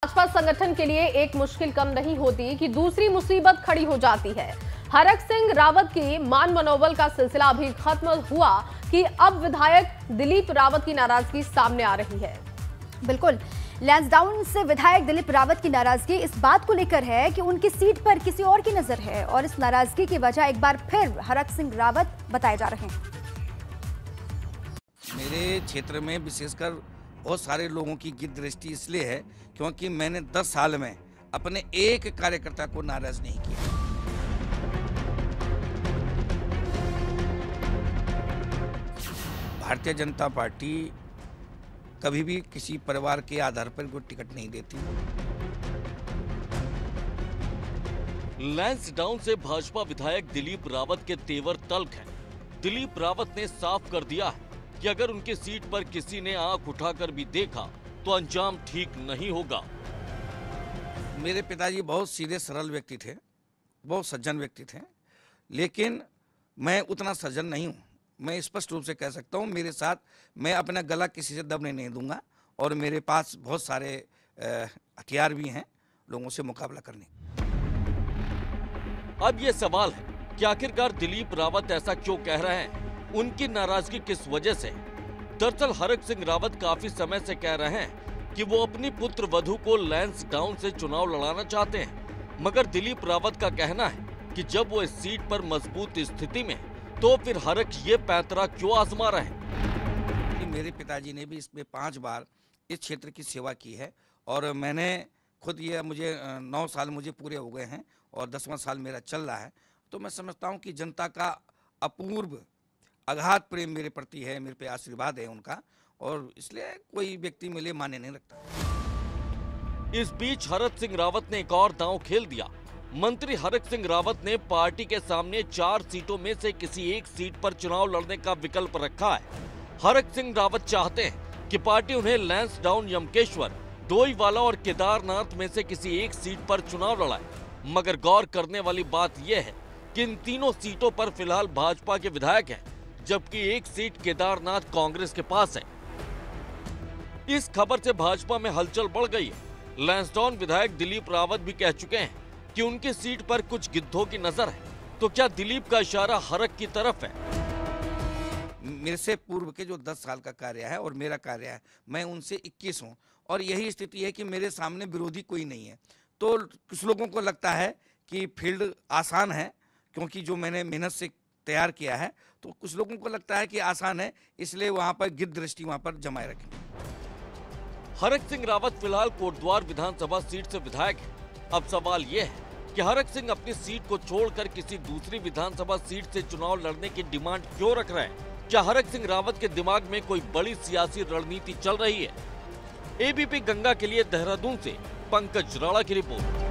भाजपा संगठन के लिए एक मुश्किल कम नहीं होती कि दूसरी मुसीबत खड़ी हो जाती है। हरक सिंह रावत की मान मनोबल का सिलसिला अभी खत्म हुआ कि अब विधायक दिलीप रावत की नाराजगी सामने आ रही है। बिल्कुल, लैंसडाउन से विधायक दिलीप रावत की नाराजगी इस बात को लेकर है कि उनकी सीट पर किसी और की नजर है और इस नाराजगी की वजह एक बार फिर हरक सिंह रावत बताए जा रहे हैं। मेरे क्षेत्र में विशेषकर बहुत सारे लोगों की गिर दृष्टि इसलिए है क्योंकि मैंने 10 साल में अपने एक कार्यकर्ता को नाराज नहीं किया। भारतीय जनता पार्टी कभी भी किसी परिवार के आधार पर कोई टिकट नहीं देती। लैंसडाउन से भाजपा विधायक दिलीप रावत के तेवर तल्ख हैं। दिलीप रावत ने साफ कर दिया है कि अगर उनके सीट पर किसी ने आंख उठाकर भी देखा तो अंजाम ठीक नहीं होगा। मेरे पिताजी बहुत सीधे सरल व्यक्ति थे, बहुत सज्जन व्यक्ति थे, लेकिन मैं उतना सज्जन नहीं हूँ। मैं स्पष्ट रूप से कह सकता हूँ, मेरे साथ मैं अपना गला किसी से दबने नहीं दूंगा और मेरे पास बहुत सारे हथियार भी हैं लोगों से मुकाबला करने। अब ये सवाल है कि आखिरकार दिलीप रावत ऐसा क्यों कह रहे हैं, उनकी नाराजगी किस वजह से? दरअसल हरक सिंह रावत काफी समय से कह रहे हैं कि वो अपनी पुत्र वधू को लैंसडाउन से चुनाव लड़ाना चाहते हैं, मगर दिलीप रावत का कहना है कि जब वो इस सीट पर मजबूत स्थिति में तो फिर हरक ये पैंतरा क्यों आजमा रहे हैं? मेरे पिताजी ने भी इसमें 5 बार इस क्षेत्र की सेवा की है और मैंने खुद ये मुझे 9 साल मुझे पूरे हो गए हैं और 10वां साल मेरा चल रहा है। तो मैं समझता हूँ कि जनता का अपूर्व अगाध प्रेम मेरे प्रति है, मेरे पे आशीर्वाद है उनका, और इसलिए कोई व्यक्ति मेरे माने नहीं रखता। इस बीच हरक सिंह रावत ने एक और दांव खेल दिया। मंत्री हरक सिंह रावत ने पार्टी के सामने 4 सीटों में से किसी एक सीट पर चुनाव लड़ने का विकल्प रखा है। हरक सिंह रावत चाहते हैं कि पार्टी उन्हें लैंसडाउन, यमकेश्वर, डोईवाला और केदारनाथ में से किसी एक सीट पर चुनाव लड़ाए, मगर गौर करने वाली बात यह है कि इन तीनों सीटों पर फिलहाल भाजपा के विधायक हैं, जबकि एक सीट केदारनाथ कांग्रेस के पास है। इस खबर से भाजपा में हलचल बढ़ गई है। लैंसडाउन विधायक दिलीप रावत भी कह चुके हैं कि उनकी सीट पर कुछ गिद्धों की नजर है। तो क्या दिलीप का इशारा हरक की तरफ है? मेरे से पूर्व के जो 10 साल का कार्य है और मेरा कार्य है, मैं उनसे 21 हूँ और यही स्थिति है कि मेरे सामने विरोधी कोई नहीं है। तो कुछ लोगों को लगता है कि फील्ड आसान है क्योंकि जो मैंने मेहनत से तैयार किया है, तो कुछ लोगों को लगता है कि आसान है, इसलिए वहां पर गिद्ध दृष्टि वहां पर जमाए रखें। हरक सिंह रावत फिलहाल कोटद्वार विधानसभा सीट से विधायक है। अब सवाल यह है कि हरक सिंह अपनी सीट को छोड़कर किसी दूसरी विधानसभा सीट से चुनाव लड़ने की डिमांड क्यों रख रहे हैं? क्या हरक सिंह रावत के दिमाग में कोई बड़ी सियासी रणनीति चल रही है? एबीपी गंगा के लिए देहरादून से पंकज राणा की रिपोर्ट।